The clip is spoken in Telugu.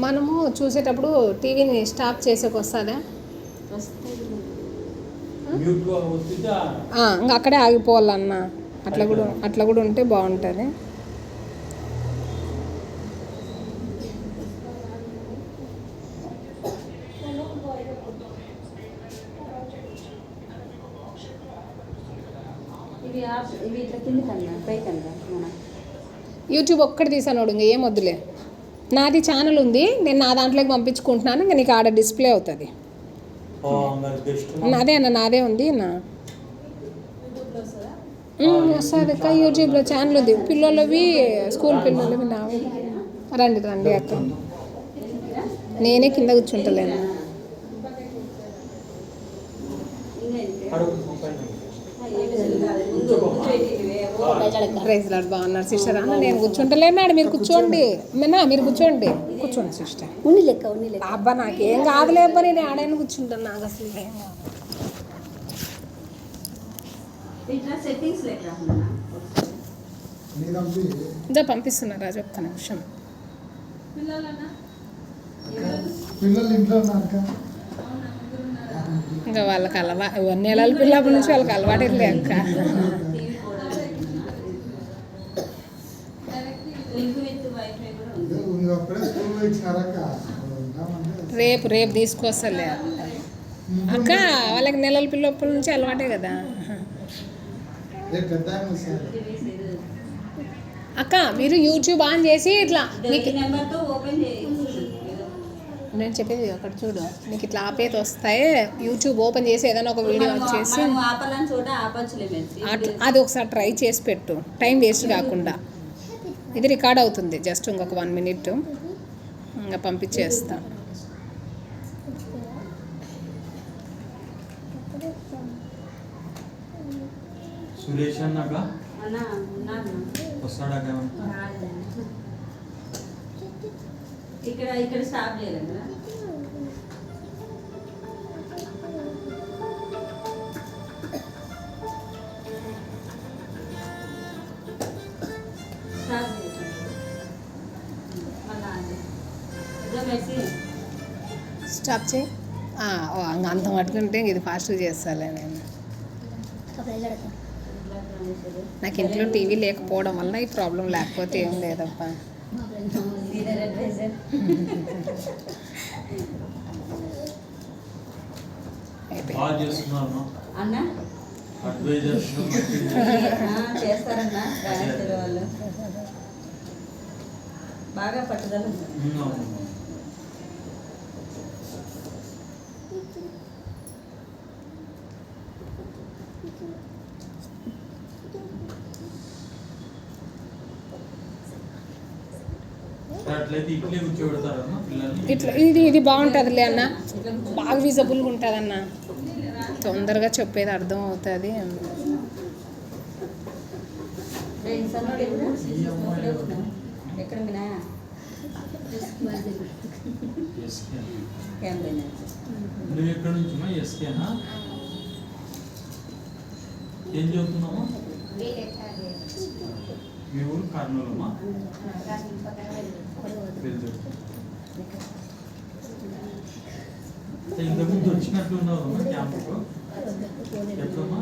మనము చూసేటప్పుడు టీవీని స్టాప్ చేసేకి వస్తుందా? ఇంకా అక్కడే ఆగిపోవాలన్న అట్లా కూడా ఉంటే బాగుంటుంది. యూట్యూబ్ ఒక్కటి తీసాను ఇంకా ఏం వద్దులే. నాది ఛానల్ ఉంది, నేను నా దాంట్లోకి పంపించుకుంటున్నాను. ఇంకా నీకు ఆడ డిస్ప్లే అవుతుంది. అదే అన్న నాదే ఉంది నా వస్తుంది అక్క. యూట్యూబ్లో ఛానల్ ఉంది, పిల్లలవి స్కూల్ పిల్లలవి నావి. రండి రండి అక్క, నేనే కింద కూర్చుంటలేను. Praise lord. బాగున్నారు సిస్టర్ అన్న? నేను కూర్చుంటలేనాడు, మీరు కూర్చోండి. మీరు కూర్చోండి సిస్టర్. అబ్బా నాకేం కాదులే అబ్బా, నేను ఆడైనా కూర్చుంటాను. నాకు అసలు ఏం కాదు. ఇంకా పంపిస్తున్నా రాజు, ఒక్క నిమిషం. ఇంకా వాళ్ళకి నెలల పిల్లల నుంచి వాళ్ళకి అలవాటు లేక రేపు తీసుకొస్తలే అక్క. వాళ్ళకి నెలల పిల్లల నుంచి అలవాటే కదా అక్క. మీరు యూట్యూబ్ ఆన్ చేసి ఇట్లా నేను చెప్పేది అక్కడ చూడు, నీకు ఇట్లా ఆపేది వస్తాయి. యూట్యూబ్ ఓపెన్ చేసి ఏదైనా ఒక వీడియో వచ్చేసి అది ఒకసారి ట్రై చేసి పెట్టు, టైం వేస్ట్ కాకుండా. ఇది రికార్డ్ అవుతుంది, జస్ట్ ఇంకొక 1 minute ఇంకా పంపించేస్తా. సురేష్ అన్నాక వస్తాడా? ఇక్కడ స్టాప్ చేయలేదు కదా. స్టాప్ చేయి. అంత మట్టుకుంటే ఇది ఫాస్ట్గా చేస్తాలే నేను. నాకు ఇంట్లో టీవీ లేకపోవడం వల్ల ఈ ప్రాబ్లం, లేకపోతే ఏం లేదప్పా. చేస్తారన్నా వాళ్ళు బాగా పట్టుదల ఉంది. ఇట్లా ఇది బాగుంటుందిలే అన్న, బాగా విజబుల్గా ఉంటుంది అన్న, తొందరగా చెప్పేది అర్థం అవుతుంది. ఏం చదువుతున్నామా? మీ ఊరు కర్నూలమ్మా? ఇంతకుముందు వచ్చినట్టు ఉన్నారు క్యాంపుకు? ఎప్పుడమ్మా?